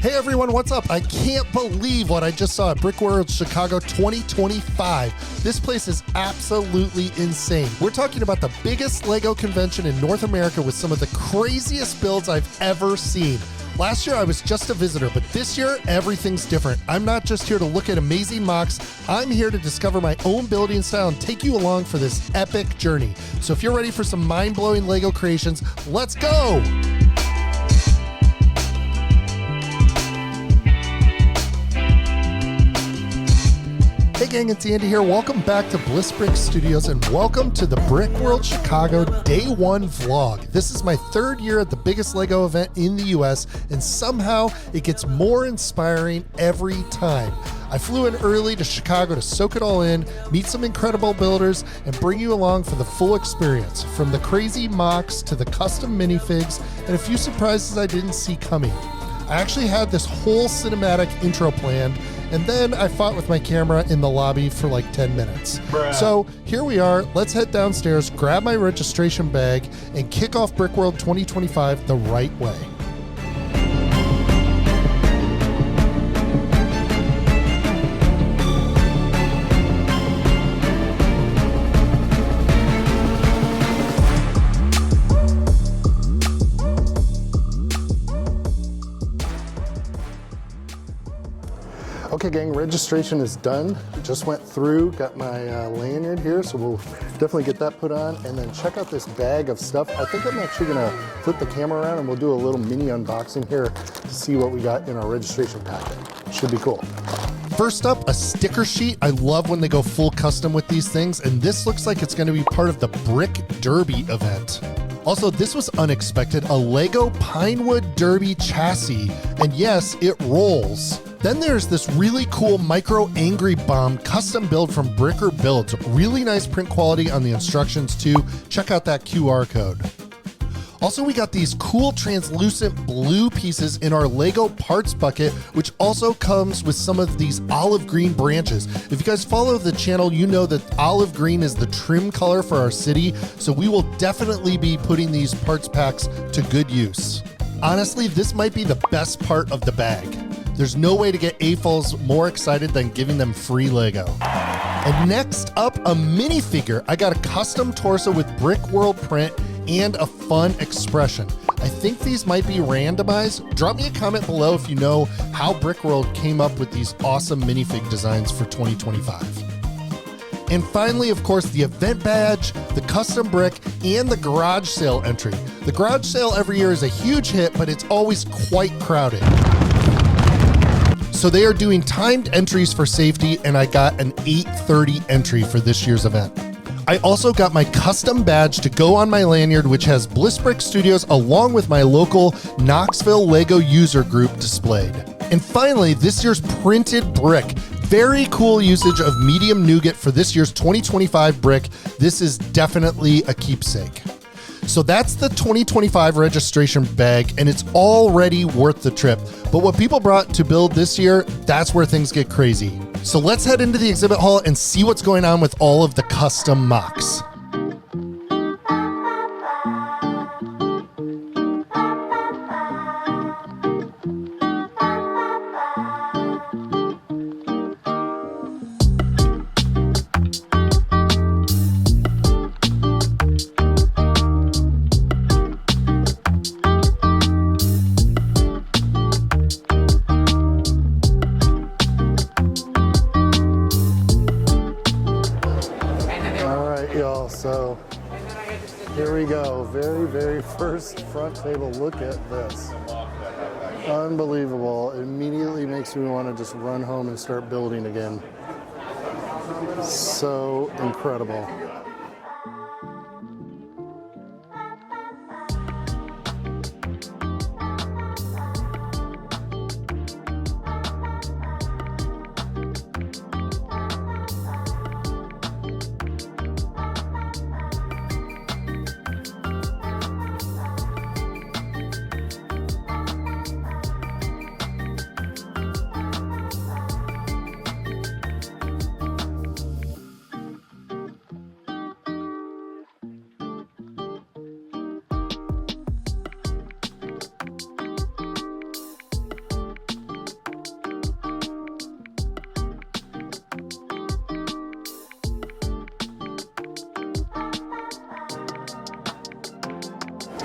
Hey everyone, what's up? I can't believe what I just saw at Brickworld Chicago 2025. This place is absolutely insane. We're talking about the biggest LEGO convention in North America with some of the craziest builds I've ever seen. Last year I was just a visitor, but this year everything's different. I'm not just here to look at amazing MOCs, I'm here to discover my own building style and take you along for this epic journey. So if you're ready for some mind-blowing LEGO creations, let's go! Hey gang, it's Andy here. Welcome back to Bliss Brick Studios and welcome to the Brickworld Chicago Day 1 vlog. This is my third year at the biggest LEGO event in the US and somehow it gets more inspiring every time. I flew in early to Chicago to soak it all in, meet some incredible builders, and bring you along for the full experience, from the crazy MOCs to the custom minifigs and a few surprises I didn't see coming. I actually had this whole cinematic intro planned, and then I fought with my camera in the lobby for like 10 minutes. Bruh. So here we are. Let's head downstairs, grab my registration bag, and kick off Brickworld 2025 the right way. Okay gang, registration is done. Just went through, got my lanyard here, so we'll definitely get that put on. And then check out this bag of stuff. I think I'm actually gonna flip the camera around and we'll do a little mini unboxing here to see what we got in our registration packet. Should be cool. First up, a sticker sheet. I love when they go full custom with these things, and this looks like it's gonna be part of the Brick Derby event. Also, this was unexpected, a LEGO Pinewood Derby chassis, and yes, it rolls. Then there's this really cool Micro Angry Bomb custom build from Bricker Builds. Really nice print quality on the instructions too. Check out that QR code. Also, we got these cool translucent blue pieces in our LEGO parts bucket, which also comes with some of these olive green branches. If you guys follow the channel, you know that olive green is the trim color for our city, so we will definitely be putting these parts packs to good use. Honestly, this might be the best part of the bag. There's no way to get AFOLs more excited than giving them free LEGO. And next up, a minifigure. I got a custom torso with Brickworld print and a fun expression. I think these might be randomized. Drop me a comment below if you know how Brickworld came up with these awesome minifig designs for 2025. And finally, of course, the event badge, the custom brick, and the garage sale entry. The garage sale every year is a huge hit, but it's always quite crowded. So they are doing timed entries for safety, and I got an 8:30 entry for this year's event. I also got my custom badge to go on my lanyard, which has Bliss Brick Studios along with my local Knoxville LEGO user group displayed. And finally, this year's printed brick. Very cool usage of medium nougat for this year's 2025 brick. This is definitely a keepsake. So that's the 2025 registration bag, and it's already worth the trip. But what people brought to build this year, that's where things get crazy. So let's head into the exhibit hall and see what's going on with all of the custom MOCs. So here we go, very first front table. Look at this, unbelievable. It immediately makes me want to just run home and start building again. So incredible.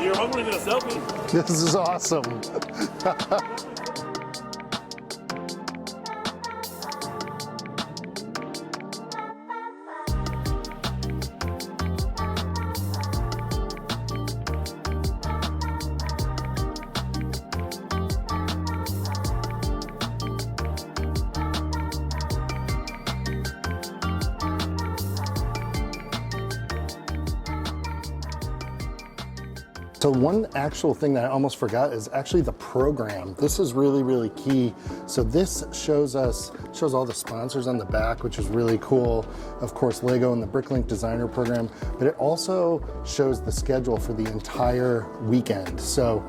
You're hungry to sell me. This is awesome. So one actual thing that I almost forgot is actually the program. This is really, really key. So this shows all the sponsors on the back, which is really cool. Of course, Lego and the BrickLink designer program, but it also shows the schedule for the entire weekend. So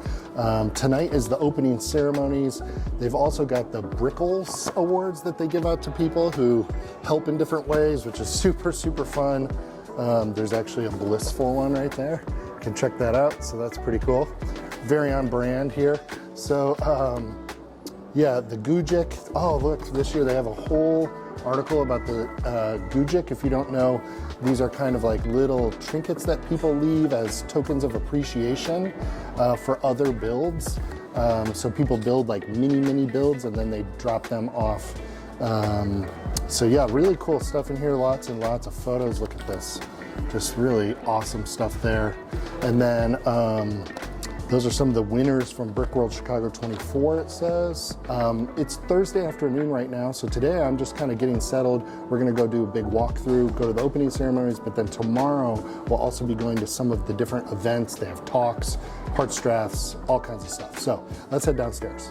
tonight is the opening ceremonies. They've also got the Brickles Awards that they give out to people who help in different ways, which is super, super fun. There's actually a blissful one right there. You can check that out, so that's pretty cool. Very on brand here. So yeah, the Gujic. Oh look, this year they have a whole article about the Gujic. If you don't know, these are kind of like little trinkets that people leave as tokens of appreciation for other builds. So people build like mini builds and then they drop them off. So yeah, really cool stuff in here. Lots and lots of photos. Look at this. Just really awesome stuff there. And then those are some of the winners from Brickworld Chicago 24, it says. It's Thursday afternoon right now, so today I'm just kind of getting settled. We're gonna go do a big walkthrough, go to the opening ceremonies, but then tomorrow we'll also be going to some of the different events. They have talks, parts drafts, all kinds of stuff. So let's head downstairs.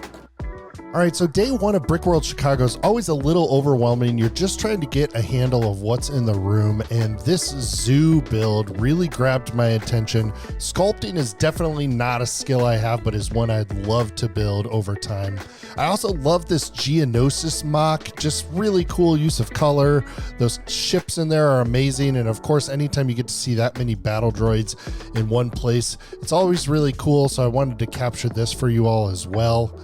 All right, so day one of Brickworld Chicago is always a little overwhelming. You're just trying to get a handle of what's in the room, and this zoo build really grabbed my attention. Sculpting is definitely not a skill I have, but is one I'd love to build over time. I also love this Geonosis MOC, just really cool use of color. Those ships in there are amazing, and of course, anytime you get to see that many battle droids in one place, it's always really cool, so I wanted to capture this for you all as well.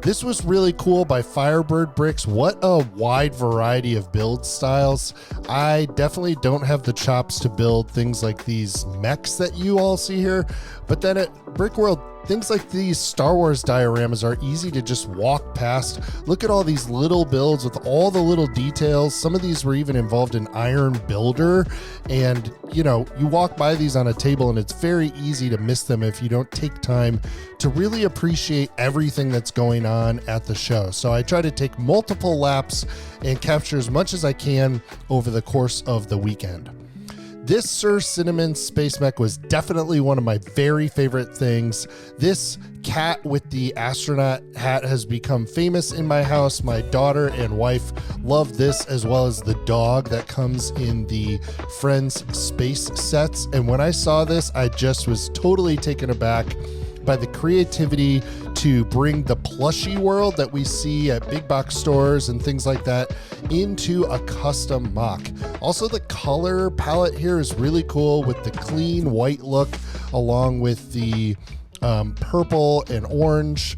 This was really cool by Firebird Bricks. What a wide variety of build styles. I definitely don't have the chops to build things like these mechs that you all see here, but then at Brickworld, things like these Star Wars dioramas are easy to just walk past. Look at all these little builds with all the little details. Some of these were even involved in Iron Builder. And you know, you walk by these on a table and it's very easy to miss them if you don't take time to really appreciate everything that's going on at the show. So I try to take multiple laps and capture as much as I can over the course of the weekend. This Sir Cinnamon Space Mech was definitely one of my very favorite things. This cat with the astronaut hat has become famous in my house. My daughter and wife love this, as well as the dog that comes in the Friends space sets. And when I saw this, I just was totally taken aback by the creativity to bring the plushie world that we see at big box stores and things like that into a custom MOC. Also, the color palette here is really cool with the clean white look along with the purple and orange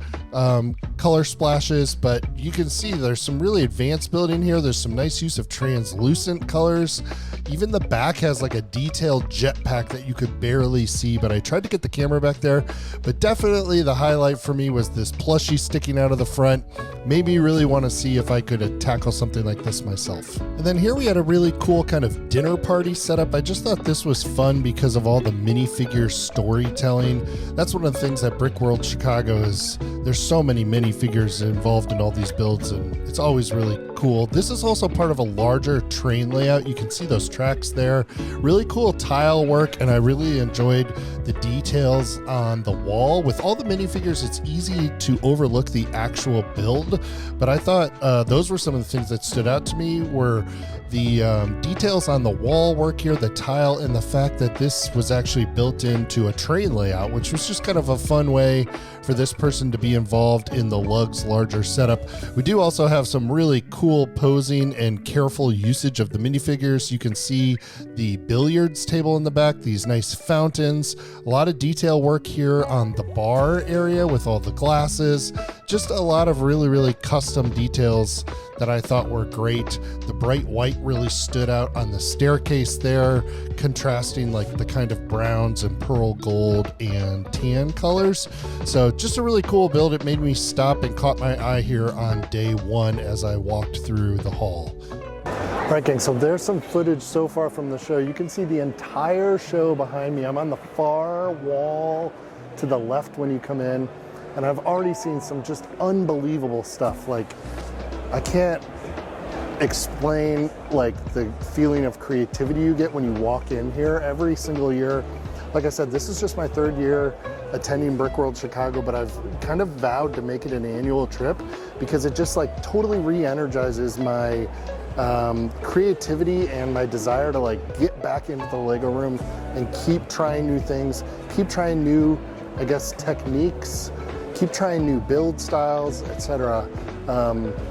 color splashes, but you can see there's some really advanced building here. There's some nice use of translucent colors. Even the back has like a detailed jetpack that you could barely see, but I tried to get the camera back there. But definitely the highlight for me was this plushie sticking out of the front. Made me really want to see if I could tackle something like this myself. And then here we had a really cool kind of dinner party setup. I just thought this was fun because of all the minifigure storytelling. That's one of the things that Brickworld Chicago is. There's so many minifigures involved in all these builds, and it's always really cool. This is also part of a larger train layout. You can see those tracks there. Really cool tile work, and I really enjoyed the details on the wall. With all the minifigures, it's easy to overlook the actual build, but I thought those were some of the things that stood out to me were the details on the wall work here, the tile, and the fact that this was actually built into a train layout, which was just kind of a fun way for this person to be involved in the Lug's larger setup. We do also have some really cool posing and careful usage of the minifigures. You can see the billiards table in the back, these nice fountains, a lot of detail work here on the bar area with all the glasses, just a lot of really custom details that I thought were great. The bright white really stood out on the staircase there, contrasting like the kind of browns and pearl gold and tan colors. So just a really cool build. It made me stop and caught my eye here on day one as I walked through the hall. All right, gang, so there's some footage so far from the show. You can see the entire show behind me. I'm on the far wall to the left when you come in, and I've already seen some just unbelievable stuff. Like, I can't explain like the feeling of creativity you get when you walk in here every single year. Like I said, this is just my third year attending Brickworld Chicago, but I've kind of vowed to make it an annual trip because it just like totally re-energizes my creativity and my desire to like get back into the Lego room and keep trying new things, keep trying new, I guess, techniques, keep trying new build styles, etc.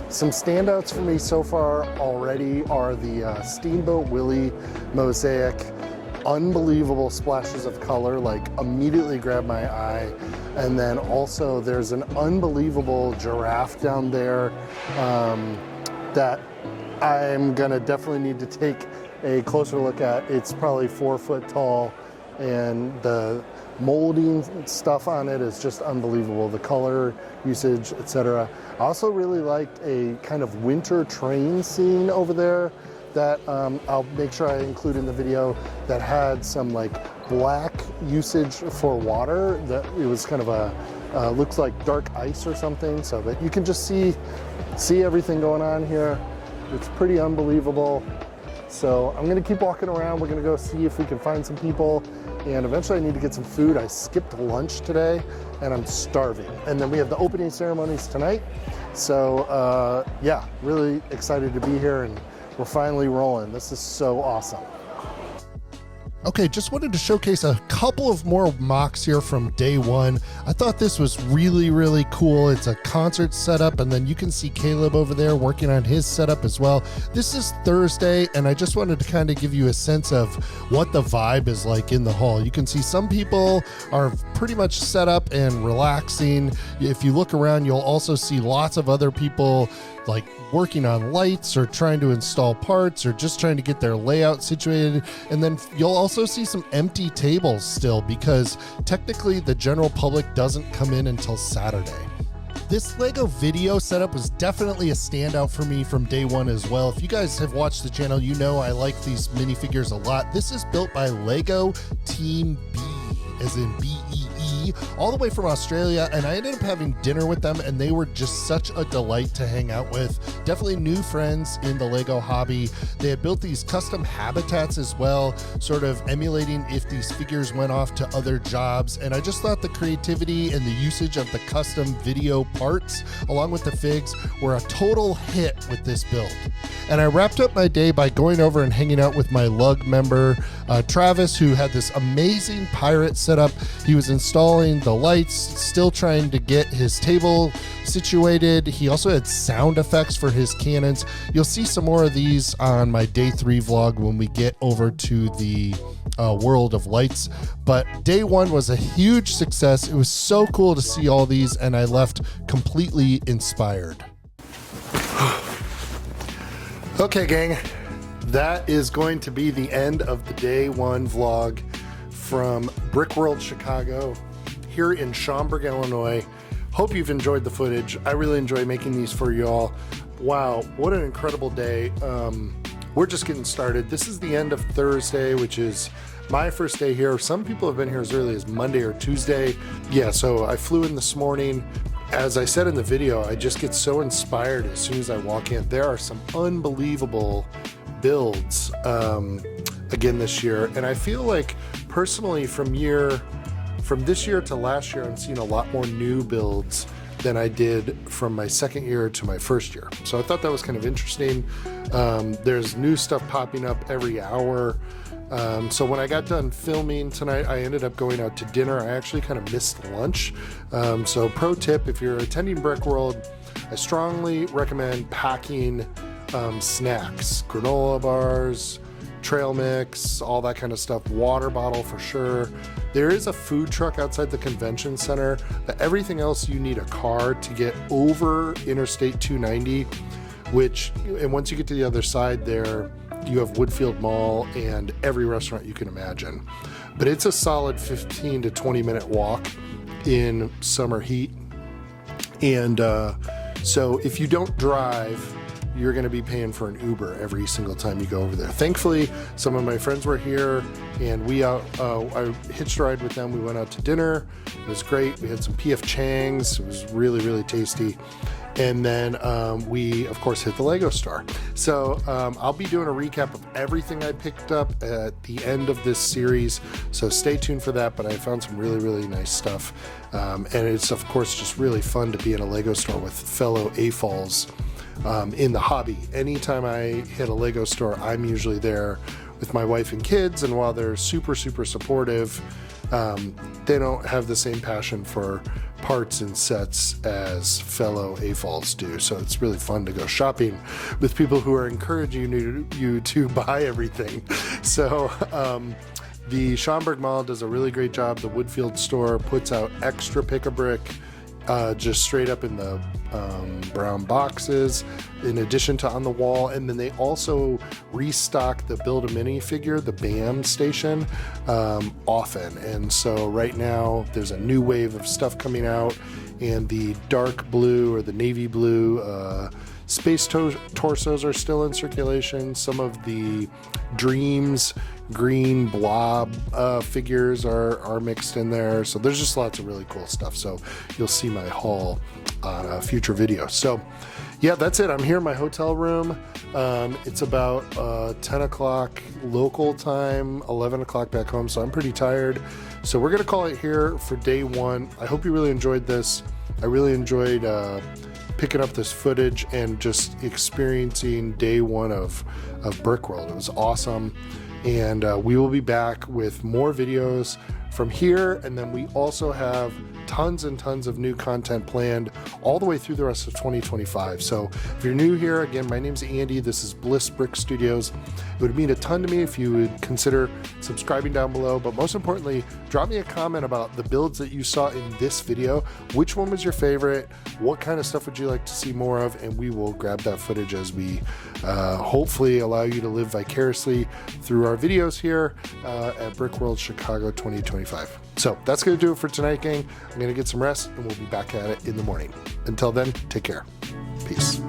Some standouts for me so far already are the Steamboat Willie mosaic. Unbelievable splashes of color, like immediately grabbed my eye. And then also there's an unbelievable giraffe down there that I'm gonna definitely need to take a closer look at. It's probably 4 foot tall, and the molding stuff on it is just unbelievable. The color usage, etc. I also really liked a kind of winter train scene over there that I'll make sure I include in the video, that had some like black usage for water. That it was kind of a looks like dark ice or something, so that you can just see everything going on here. It's pretty unbelievable. So I'm gonna keep walking around. We're gonna go see if we can find some people, and eventually I need to get some food. I skipped lunch today and I'm starving. And then we have the opening ceremonies tonight. So yeah, really excited to be here, and we're finally rolling. This is so awesome. Okay, just wanted to showcase a couple of more MOCs here from day one. I thought this was really cool. It's a concert setup, and then you can see Caleb over there working on his setup as well. This is Thursday, and I just wanted to kind of give you a sense of what the vibe is like in the hall. You can see some people are pretty much set up and relaxing. If you look around, you'll also see lots of other people like working on lights or trying to install parts or just trying to get their layout situated. And then you'll also see some empty tables still, because technically the general public doesn't come in until Saturday. This Lego video setup was definitely a standout for me from day one as well. If you guys have watched the channel, you know I like these minifigures a lot. This is built by Lego Team B, as in B-E-E, all the way from Australia, and I ended up having dinner with them, and they were just such a delight to hang out with. Definitely new friends in the Lego hobby. They had built these custom habitats as well, sort of emulating if these figures went off to other jobs, and I just thought the creativity and the usage of the custom video parts, along with the figs, were a total hit with this build. And I wrapped up my day by going over and hanging out with my lug member, Travis, who had this amazing pirate setup. He was installing the lights, still trying to get his table situated. He also had sound effects for his cannons. You'll see some more of these on my day 3 vlog when we get over to the World of Lights. But day 1 was a huge success. It was so cool to see all these, and I left completely inspired. Okay, gang, that is going to be the end of the day 1 vlog from Brickworld Chicago here in Schaumburg, Illinois. Hope you've enjoyed the footage. I really enjoy making these for y'all. Wow, what an incredible day. We're just getting started. This is the end of Thursday, which is my first day here. Some people have been here as early as Monday or Tuesday. Yeah, so I flew in this morning. As I said in the video, I just get so inspired as soon as I walk in. There are some unbelievable builds again this year, and I feel like personally from this year to last year, I'm seeing a lot more new builds than I did from my second year to my first year. So I thought that was kind of interesting. There's new stuff popping up every hour. So when I got done filming tonight, I ended up going out to dinner. I actually kind of missed lunch. So pro tip, if you're attending Brickworld, I strongly recommend packing snacks, granola bars, trail mix, all that kind of stuff, water bottle for sure. There is a food truck outside the convention center, but everything else you need a car to get over Interstate 290, and once you get to the other side there, you have Woodfield Mall and every restaurant you can imagine. But it's a solid 15 to 20 minute walk in summer heat. And so if you don't drive, you're going to be paying for an Uber every single time you go over there. Thankfully, some of my friends were here, and I hitched a ride with them. We went out to dinner. It was great. We had some PF Chang's. It was really, really tasty. And then we, of course, hit the Lego store. So I'll be doing a recap of everything I picked up at the end of this series. So stay tuned for that. But I found some really, really nice stuff. And it's, of course, just really fun to be in a Lego store with fellow AFOLs in the hobby. Anytime I hit a Lego store, I'm usually there with my wife and kids. And while they're super, super supportive, they don't have the same passion for parts and sets as fellow AFOLs do. So it's really fun to go shopping with people who are encouraging you to buy everything. So the Schaumburg Mall does a really great job. The Woodfield store puts out extra pick-a-brick just straight up in the brown boxes, in addition to on the wall. And then they also restock the Build a Minifigure, the BAM station, often. And so right now there's a new wave of stuff coming out, and the dark blue or the navy blue space torsos are still in circulation. Some of the Dreams green blob figures are mixed in there. So there's just lots of really cool stuff. So you'll see my haul on a future video. So yeah, that's it. I'm here in my hotel room. It's about 10 o'clock local time, 11 o'clock back home. So I'm pretty tired. So we're going to call it here for day one. I hope you really enjoyed this. I really enjoyed picking up this footage and just experiencing day one of Brickworld. It was awesome. And we will be back with more videos from here, and then we also have tons and tons of new content planned all the way through the rest of 2025. So if you're new here, again, my name's Andy. This is Bliss Brick Studios. It would mean a ton to me if you would consider subscribing down below, but most importantly, drop me a comment about the builds that you saw in this video. Which one was your favorite? What kind of stuff would you like to see more of? And we will grab that footage as we hopefully allow you to live vicariously through our videos here at Brickworld Chicago 2025. So that's going to do it for tonight, gang. I'm going to get some rest, and we'll be back at it in the morning. Until then, take care. Peace.